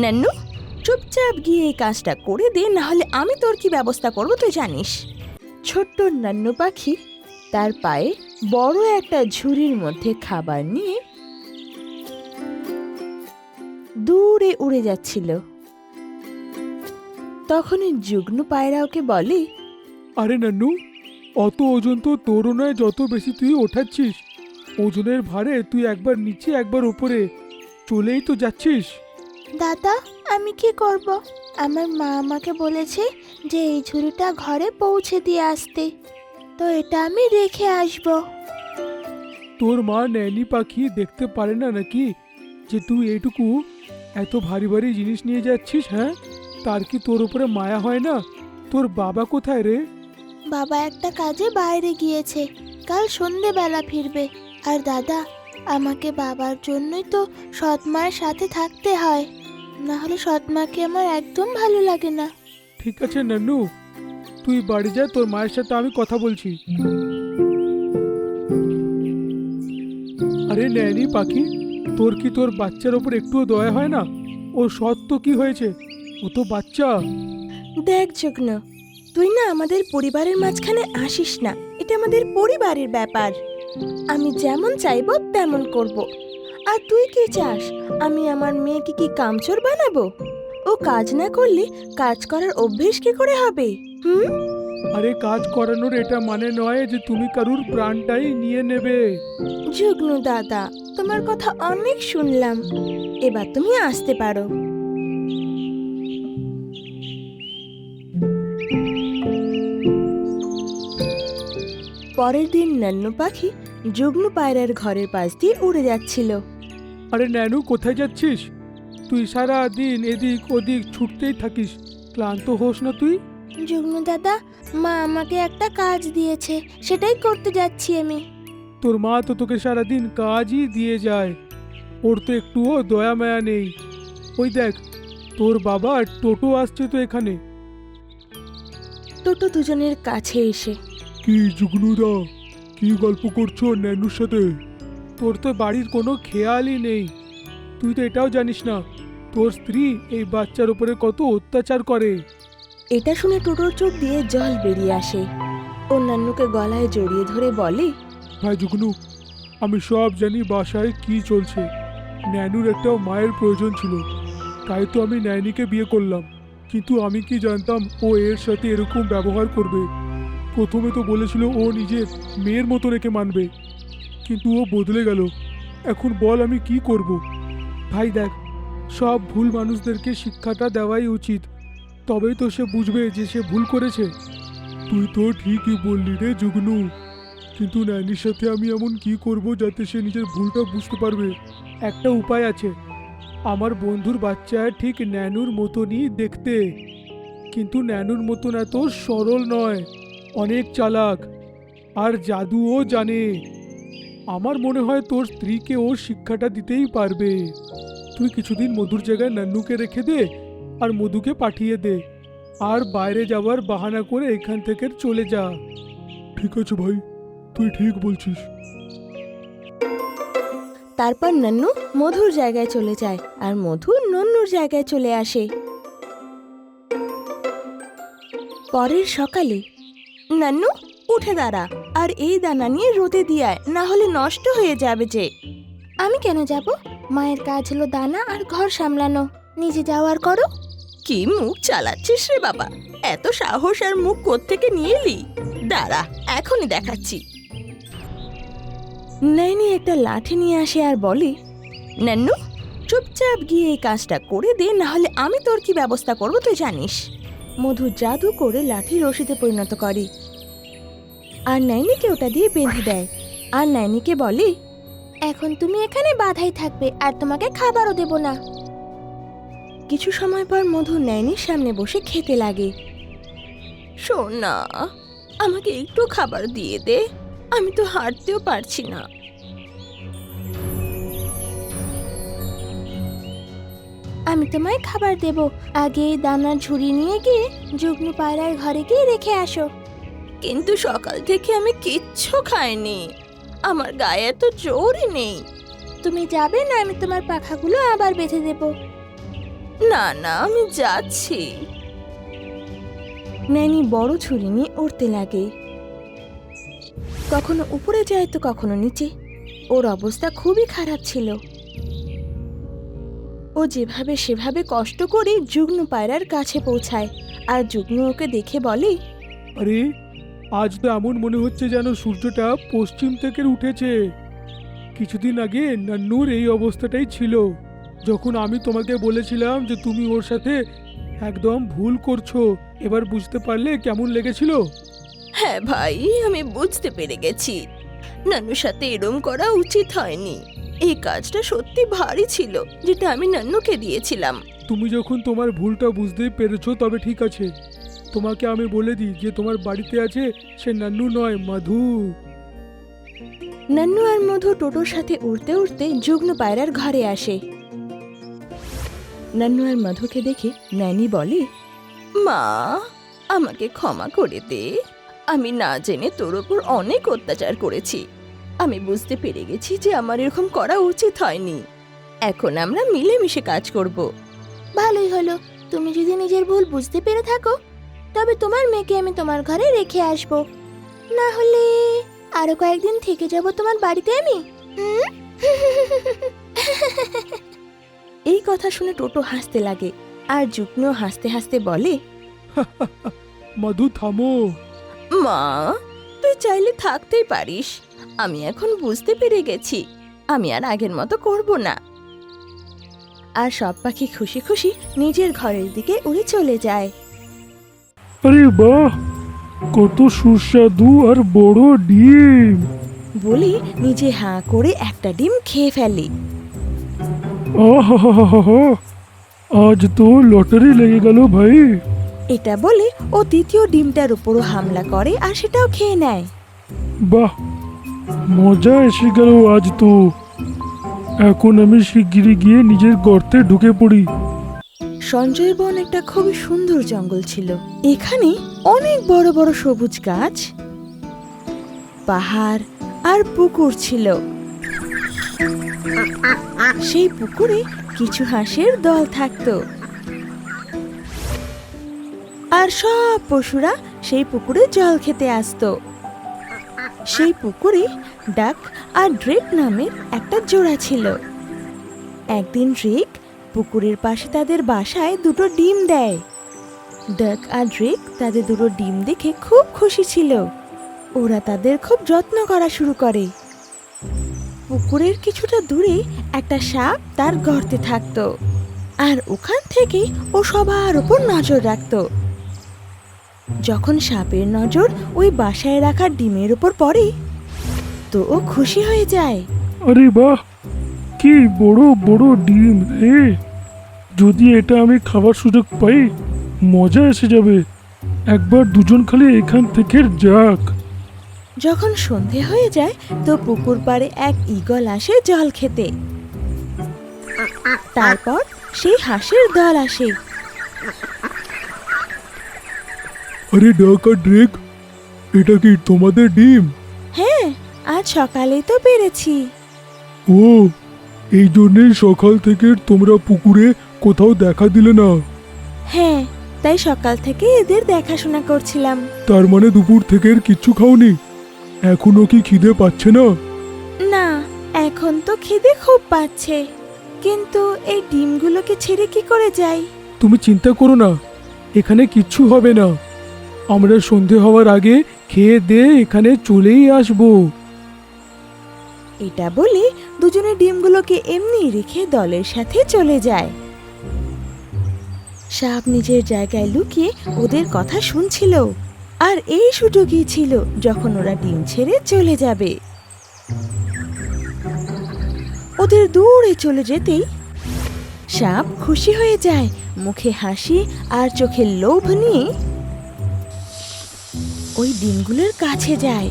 নান্নু, চুপচাপ গিয়ে এই কাজটা করে দে, না হলে আমি তোর কি ব্যবস্থা করব তুই জানিস। ছোট্ট নান্নু পাখি তার পায়ে বড় একটা ঝুড়ির মধ্যে খাবার নিয়ে দূরে উড়ে যাচ্ছিল। তখনই যুগ্নু পায়রা ওকে বলে, আরে নান্নু, অত ওজন তো তোরও নয়, যত বেশি তুই ওঠাচ্ছিস। ওজনের ভারে তুই একবার নিচে একবার উপরে চলেই তো যাচ্ছিস। দাদা, আমি কি করব? আমার মা আমাকে বলেছে যে এই ঝুড়িটা ঘরে পৌঁছে দিয়ে আসতে, তো এটা আমি রেখে আসব। তোর মা ন্যানি পাখি দেখতে পারে না নাকি যে তুই এইটুকু এত ভারী ভারী জিনিস নিয়ে যাচ্ছিস? হ্যাঁ, তার কি তোর উপরে মায়া হয় না? তোর বাবা কোথায় রে? বাবা একটা কাজে বাইরে গিয়েছে, কাল সন্ধেবেলা ফিরবে। আর দাদা, আমাকে বাবার জন্যই তো সৎ মায়ের সাথে থাকতে হয়, না হলে সৎ মাকে আমার একদম ভালো লাগে না। ঠিক আছে নান্নু, তুই বাড়ি যা, তোর মায়ের সাথে আমি কথা বলছি। আরে ন্যানি পাখি, তোর কি তোর বাচ্চার ওপর একটুও দয়া হয় না? ও সৎ তো কি হয়েছে, ও তো বাচ্চা। দেখ যুগ্নু, তুই না আমাদের পরিবারের মাঝখানে আসিস না, এটা আমাদের পরিবারের ব্যাপার। আমি যেমন চাইবো তেমন করব। আর তুই কি চাস, আমি আমার মেয়েকে কি কামচোর বানাবো? ও কাজ না করলে কাজ করার অভ্যেস কি করে হবে? আরে কাজ করানোর এটা মানে নয় যে তুমি কারুর প্রাণটাই নিয়ে নেবে। যুগ্নু দাদা, তোমার কথা অনেক শুনলাম, এবার তুমি আসতে পারো। পরের দিন নান্নু পাখি যুগ্নু পায়রার ঘরের পাশ দিয়ে উড়ে যাচ্ছিল। আরে ন্যানু, কোথায় যাচ্ছিস? তুই সারা দিন এদিক ওদিক ছুটতেই থাকিস, ক্লান্ত হোস না তুই? যুগ্নু দাদা, মা আমাকে একটা কাজ দিয়েছে, সেটাই করতে যাচ্ছি আমি। তোর মা তো তোকে সারাদিন কাজই দিয়ে যায়, ওর তো একটুও দয়া মায়া নেই। ওই দেখ, তোর বাবা টোটো আসছে তো এখানে। টোটো দুজনের কাছে এসে, কি যুগনুদা, কি গল্প করছো ন্যানুর সাথে? তোর তো বাড়ির কোনো খেয়ালই নেই। তুই তো এটাও জানিস না তোর স্ত্রী এই বাচ্চার উপরে কত অত্যাচার করে। এটা শুনে টোটোর চোখ দিয়ে জল বেরিয়ে আসে। ও নান্নুকে গলায় জড়িয়ে ধরে বলে, ভাই যুগনু, আমি সব জানি বাসায় কি চলছে। ন্যানুর একটা মায়ের প্রয়োজন ছিল, তাই তো আমি ন্যানিকে বিয়ে করলাম। কিন্তু আমি কি জানতাম ও এর সাথে এরকম ব্যবহার করবে। প্রথমে তো বলেছিল ও নিজের মেয়ের মতো রেখে মানবে, কিন্তু ও বদলে গেল। এখন বল আমি কি করব? ভাই দেখ, সব ভুল মানুষদেরকে শিক্ষাটা দেওয়াই উচিত, তবেই তো সে বুঝবে যে সে ভুল করেছে। তুই তো ঠিকই বললি রে যুগনু, কিন্তু ন্যানির সাথে আমি এমন কি করব যাতে সে নিজের ভুলটা বুঝতে পারবে? একটা উপায় আছে। আমার বন্ধুর বাচ্চা ঠিক ন্যানুর মতনই দেখতে, কিন্তু ন্যানুর মতন এত সরল নয়, অনেক চালাক আর জাদুও জানে। আমার মনে হয় তোর স্ত্রীকে ও শিক্ষাটা দিতেই পারবে। তুই কিছুদিন মধুর জায়গায় নান্নুকে রেখে দে আর মধুকে পাঠিয়ে দে, আর বাইরে যাওয়ার বাহানা করে এখান থেকে চলে যা। ঠিক আছে ভাই, তুই ঠিক বলছিস। তারপর নান্নু মধুর জায়গায় চলে যায় আর মধু নন্নুর জায়গায় চলে আসে। পরের সকালে, নান্নু উঠে দাঁড়া আর এই দানা নিয়ে রোদে দিয়ে আয়, না হলে নষ্ট হয়ে যাবে যে। আমি কেন যাব? মায়ের কাজ হলো দানা আর ঘর সামলানো, নিজে যাওয়ার করো। কি মুখ চালাচ্ছিস রে বাবা, এত সাহস আর মুখ কোত্থেকে নিয়ে এলি? দাঁড়া, এখনই দেখাচ্ছি। নয়নি একটা লাঠি নিয়ে আসে আর বলে, নান্নু চুপচাপ গিয়ে এই কাজটা করে দে, না হলে আমি তোর কি ব্যবস্থা করব তুই জানিস। মধু জাদু করে লাঠি রশিতে পরিণত করে আর নয়নিকে ওটা দিয়ে বেঁধে দেয়, আর নয়নিকে বলে, এখন তুমি এখানে বাধাই থাকবে আর তোমাকে খাবারও দেব না। কিছু সময় পর মধু নয়নির সামনে বসে খেতে লাগে। শোন না, আমাকে একটু খাবার দিয়ে দে, আমি তো হাঁটতেও পারছি না। আমি তোমায় খাবার দেব, আগে এই দানার ঝুড়ি নিয়ে গিয়ে যুগ্নু পায়রার ঘরে গিয়ে রেখে আসো। কিন্তু সকাল থেকে আমি কিচ্ছু খাইনি, আমার গায়ে এত জোরই নেই। তুমি যাবে না, আমি তোমার পাখাগুলো আবার বেঁধে দেব। না না, আমি যাচ্ছি। ন্যানি বড় ছুরি নিয়ে উড়তে লাগে, কখনো উপরে যায় তো কখনো নিচে। ওর অবস্থা খুবই খারাপ ছিল। ও যেভাবে সেভাবে কষ্ট করে যুগ্ন পায়রার কাছে পৌঁছায়, আর যুগ্ন ওকে দেখে বলে, আরে আজ তো এমন মনে হচ্ছে যেন সূর্যটা পশ্চিম থেকে উঠেছে। কিছুদিন আগে নান্নুর এই অবস্থাটাই ছিল, যখন আমি তোমাকে বলেছিলাম যে তুমি ওর সাথে একদম ভুল করছো। এবার বুঝতে পারলে কেমন লেগেছিল? হ্যাঁ ভাই, আমি বুঝতে পেরে গেছি। নান্নুর সাথে এরম করা উচিত হয়নি। এই কাজটা সত্যি ভারী ছিল, যেটা আমি নান্নুকে দিয়েছিলাম। তুমি যখন তোমার ভুলটা বুঝতেই পেরেছো তবে ঠিক আছে। তোমাকে আমি বলে দিই যে তোমার বাড়িতে আছে সে নান্নু নয়, মধু। নান্নু আর মধু টোটোর সাথে উড়তে উড়তে যুগ্ন পায়রার ঘরে আসে। নান্নু আর মধুকে দেখে ন্যানি বলে, মা, আমাকে ক্ষমা করে দে। আমি না জেনে তোর ওপর অনেক অত্যাচার করেছি। আমি বুঝতে পেরে গেছি যে আমার এরকম করা উচিত হয়নি। এখন আমরা মিলেমিশে কাজ করব। ভালোই হলো, তুমি যদি নিজের ভুল বুঝতে পেরে থাকো, তবে তোমার মেয়েকে আমি তোমার ঘরে রেখে আসব। না হলে আরো কয়েকদিন থেকে যাব তোমার বাড়িতে আমি। হুম? এই কথা শুনে টোটো হাসতে লাগে, আর যুগ্ন হাসতে হাসতে বলে, মধু থামো। মা, তুই চাইলে থাকতেই পারিস। আমি এখন বুঝতে পেরে গেছি, আমি আর আগের মতো করব না। আর সব পাখি খুশি খুশি নিজের ঘরের দিকে উড়ে চলে যায়। আরে বাহ, কত সুস্বাদু আর বড় ডিম। বলে নিজে হাঁ করে একটা ডিম খেয়ে ফেলে। আহা, আজ তো লটারি লেগে গেল ভাই। এটা বলে ও দ্বিতীয় ডিমটার উপরও হামলা করে আর সেটাও খেয়ে নেয়। বাহ, মজা এসে গেল আজ তো। এখন আমি শিগগিরই গিয়ে নিজের গর্তে ঢুকে পড়ি। সঞ্জয় বন একটা খুবই সুন্দর জঙ্গল ছিল। এখানে অনেক বড় বড় সবুজ গাছ, পাহাড় আর পুকুর ছিল। সেই পুকুরে কিছু হাঁসের দল থাকতো, আর সব পশুরা সেই পুকুরে জল খেতে আসতো। সেই পুকুরে ডাক আর ড্রেক নামের একটা জোড়া ছিল। একদিন ড্রেক পুকুরের পাশে তাদের বাসায় দুটো ডিম দেয়। ডাক আর ড্রেক তাদের দুটো ডিম দেখে খুব খুশি ছিল। ওরা তাদের খুব যত্ন করা শুরু করে। পুকুরের কিছুটা দূরে একটা সাপ তার গর্তে থাকতো, আর ওখান থেকে ও সবার উপর নজর রাখতো। যখন সাপের নজর ওই বাসায় রাখা ডিমের উপর পড়ে, তো ও খুশি হয়ে যায়। আরে বাহ, কি বড় বড় ডিম রে! যদি এটা আমি খাবার সুযোগ পাই, মজা এসে যাবে। একবার দুজন খালি এখান থেকে যাক। যখন সন্ধে হয়ে যায় তো পুকুর পাড়ে এক ঈগল আসে জল খেতে। তারপর সেই হাঁসের দল আসে। আরে ডাক আর ড্রেক, এটা কি তোমাদের ডিম? হ্যাঁ, আজ সকালেই তো পেরেছি। ও, এই জন্যই সকাল থেকে তোমরা পুকুরে কোথাও দেখা দিলে না। হ্যাঁ, তাই সকাল থেকে এদের দেখাশোনা করছিলাম। তার মানে দুপুর থেকে আর কিচ্ছু খাওনি? এখনো কি খিদে পাচ্ছে না? না, এখন তো খিদে খুব পাচ্ছে, কিন্তু এই ডিমগুলোকে ছেড়ে কি করে যাই? তুমি চিন্তা করো না, এখানে কিচ্ছু হবে না। আমরা সন্ধে হওয়ার আগে খেয়ে দিয়ে এখানে চলেই আসবো। এটা বলে দুজনে ডিমগুলোকে এমনি রেখে দলের সাথে চলে যায়। সাপ নিজের জায়গায় লুকিয়ে ওদের কথা শুনছিল, আর এই সুযোগই ছিল যখন ওরা ডিম ছেড়ে চলে যাবে। ওদের দূরে চলে যেতেই সাপ খুশি হয়ে যায়, মুখে হাসি আর চোখে লোভ নিয়ে ওই ডিমগুলোর কাছে যায়।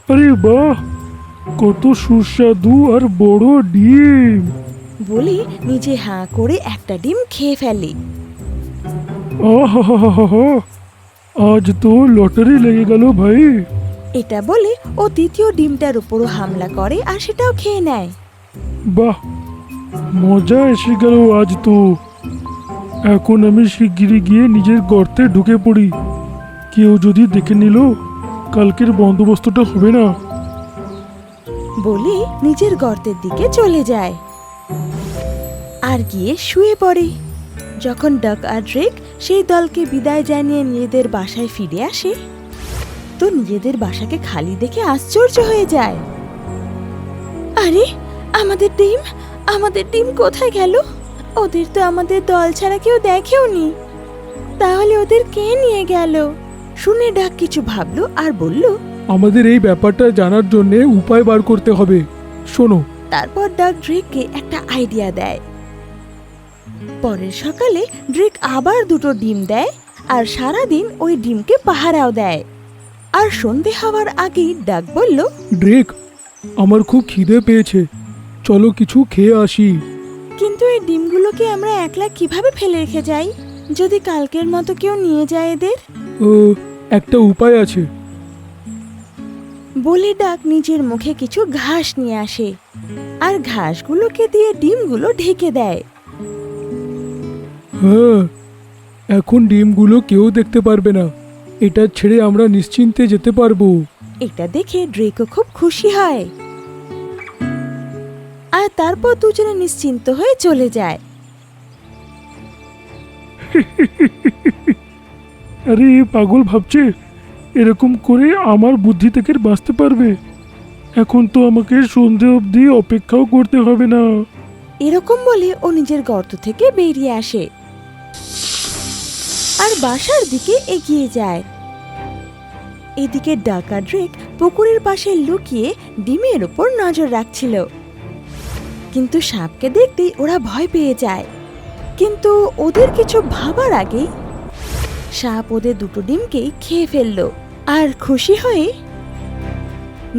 আরে বাহ, কত সুস্বাদু আর বড় ডিম। বলে নিজে হাঁ করে একটা ডিম খেয়ে ফেলে। আহা, আজ তো লটারি লেগে গেল ভাই। এটা বলে ও দ্বিতীয় ডিমটার উপরও হামলা করে আর সেটাও খেয়ে নেয়। বাহ, মজা এসে গেল আজ তো। এখন আমি শিগগিরই গিয়ে নিজের গর্তে ঢুকে পড়ি। কেউ যদি দেখে নিল, কালকের বন্দোবস্তটা হবে না। বলে নিজের গর্তের দিকে চলে যায় আর গিয়ে শুয়ে পড়ে। যখন ডাক আর ড্রেক সেই দলকে বিদায় জানিয়ে নিজেদের বাসায় ফিরে আসে, তো নিজেদের বাসাকে খালি দেখে আশ্চর্য হয়ে যায়। আরে, আমাদের ডিম কোথায় গেল? ওদের তো আমাদের দল ছাড়া কেউ দেখেওনি। তাহলে ওদের কে নিয়ে গেল? শুনে ডাক কিছু ভাবলো আর বলল, আমাদের এই ব্যাপারটা জানার জন্য উপায় বার করতে হবে। শোনো। তারপর ডাক ড্রেককে একটা আইডিয়া দেয়। পরের সকালে ড্রেক আবার 2টো ডিম দেয় আর সারাদিন ওই ডিমকে পাহারাও দেয়। আর সন্ধে হওয়ার আগেই ডাক বলল, ড্রেক, আমার খুব খিদে পেয়েছে, চলো কিছু খেয়ে আসি। কিন্তু এই ডিমগুলোকে আমরা একলা কিভাবে ফেলে রেখে যাই? যদি কালকের মতো কেউ নিয়ে যায় এদের? একটা উপায় আছে। বলে ডাক নিজের মুখে কিছু ঘাস নিয়ে আসে আর ঘাসগুলোকে দিয়ে ডিমগুলো ঢেকে দেয়। হ্যাঁ, এখন ডিমগুলো কেউ দেখতে পারবে না। এটা ছেড়ে আমরা নিশ্চিন্তে যেতে পারবো। এটা দেখে ড্রেকও খুব খুশি হয় আর তারপর দুজনে নিশ্চিন্ত হয়ে চলে যায়। আরে, পাগল ভাবছে এরকম করে আমার বুদ্ধি থেকে বাঁচতে পারবে? এখন তো আমাকে সন্ধে অবধি অপেক্ষাও করতে হবে না। এরকম বলে ও নিজের গর্ত থেকে বেরিয়ে আসে আর বাসার দিকে এগিয়ে যায়। এদিকে ডাক আর ড্রেক পুকুরের পাশে লুকিয়ে ডিমের উপর নজর রাখছিল। কিন্তু সাপকে দেখতেই ওরা ভয় পেয়ে যায়। কিন্তু ওদের কিছু ভাবার আগেই সাপ ওদের 2টো ডিমকেই খেয়ে ফেললো আর খুশি হয়ে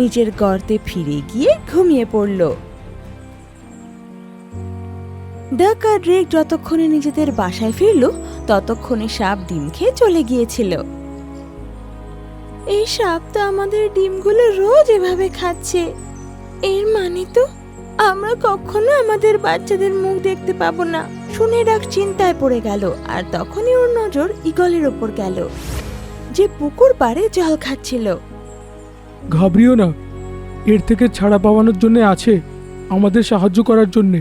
নিজের গর্তে ফিরে গিয়ে ঘুমিয়ে পড়ল। ডাক আর ড্রেক যতক্ষণে নিজেদের বাসায় ফিরল, ততক্ষণে সাপ ডিম খেয়ে চলে গিয়েছিল। এই সাপ তো আমাদের ডিমগুলো রোজ এভাবে খাচ্ছে। এর মানে তো আমরা কখনো আমাদের বাচ্চাদের মুখ দেখতে পাবো না। শুনে ডাক চিন্তায় পড়ে গেল আর তখনই ওর নজর ঈগলের ওপর গেল, যে পুকুর পাড়ে জল খাচ্ছিল। ঘাবড়িও না, এর থেকে ছাড়া পাওয়ানোর জন্য আছে, আমাদের সাহায্য করার জন্যে।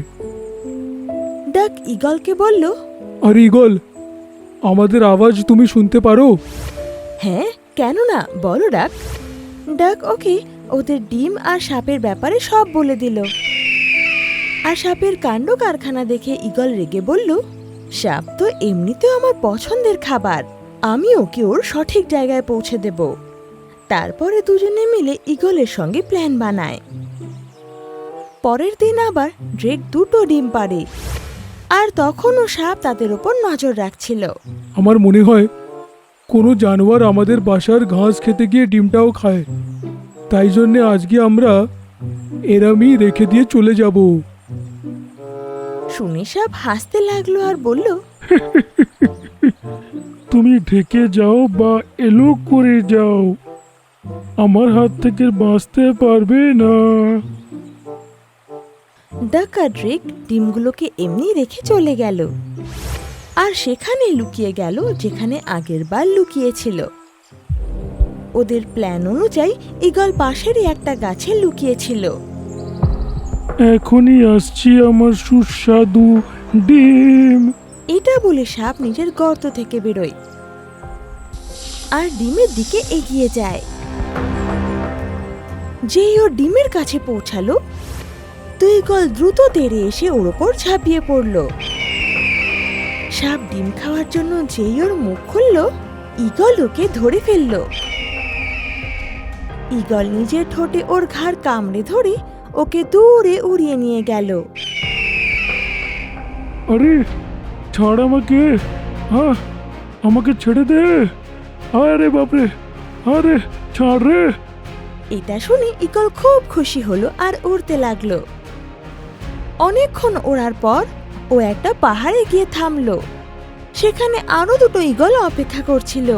ডাক ঈগলকে বলল, আর ঈগল, আমাদের আওয়াজ তুমি শুনতে পারো? হ্যাঁ, কেন না, বলো ডাক। ডাক ওকে ওদের ডিম আর সাপের ব্যাপারে সব বলে দিল। আর সাপের কাণ্ড কারখানা দেখে ঈগল রেগে বলল, সাপ তো এমনিতেও আমার পছন্দের খাবার, আমি ওকে ওর সঠিক জায়গায় পৌঁছে দেব। তারপরে দুজনে মিলে ঈগলের সঙ্গে প্ল্যান বানায়। পরের দিন আবার ড্রেক 2টো ডিম পাড়ে আর তখনও সাপ তাদের উপর নজর রাখছিল। আমার মনে হয় কোনো জানোয়ার আমাদের বাসার ঘাস খেতে গিয়ে ডিমটাও খায়, তাই জন্যে আজকে আমরা এরামই রেখে দিয়ে চলে যাব। শুনে সাপ হাসতে লাগলো আর বলল, তুমি ঢেকে যাও বা এলো করে যাও, আমার হাত থেকে বাঁচতে পারবে না। ডাক আর ড্রেক ডিমগুলোকে এমনি রেখে চলে গেল আর সেখানে লুকিয়ে গেল যেখানে আগের বার লুকিয়েছিল। ওদের প্ল্যান অনুযায়ী ঈগল পাশেরই একটা গাছে লুকিয়েছিল। এখনই আসছি আমার সুস্বাদু ডিম। এটা বলে সাপ নিজের গর্ত থেকে বেরোয় আর ডিমের দিকে এগিয়ে যায়। যেই ও ডিমের কাছে পৌঁছালো, তো ঈগল দ্রুত তেড়ে এসে ওর ওপর ঝাঁপিয়ে পড়ল। সাপ ডিম খাওয়ার জন্য যেই ওর মুখ খুলল, ঈগল ওকে ধরে ফেলল। ঈগল নিজের ঠোঁটে ওর ঘাড় কামড়ে ধরে ওকে দূরে উড়িয়ে নিয়ে গেল। আরে, ছাড় আমাকে, আমাকে ছেড়ে দে। আরে বাপরে, আরে ছাড় রে। এটা শুনে ঈগল খুব খুশি হলো আর উড়তে লাগলো। অনেকক্ষণ ওড়ার পর ও একটা পাহাড়ে গিয়ে থামলো। সেখানে আরো 2টো ঈগল অপেক্ষা করছিল।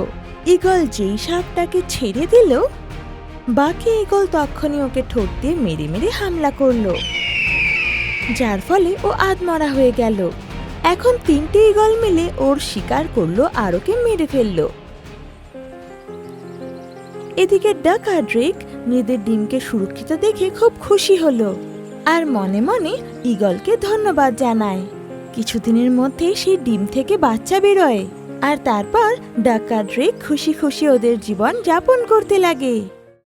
ঈগল যেই সাপটাকে ছেড়ে দিল, বাকি ঈগল তখনই ওকে ঠোঁট দিয়ে মেরে মেরে হামলা করলো। যার ফলে ও আধমরা হয়ে গেল। এখন তিনটে ঈগল মিলে ওর শিকার করলো আর ওকে মেরে ফেললো। এদিকে ডাক আর ড্রেক নিজেদের ডিমকে সুরক্ষিত দেখে খুব খুশি হলো আর মনে মনে ঈগলকে ধন্যবাদ জানায়। কিছুদিনের মধ্যেই সেই ডিম থেকে বাচ্চা বেরোয় আর তারপর ডাক আর ড্রেক খুশি খুশি ওদের জীবন যাপন করতে লাগে।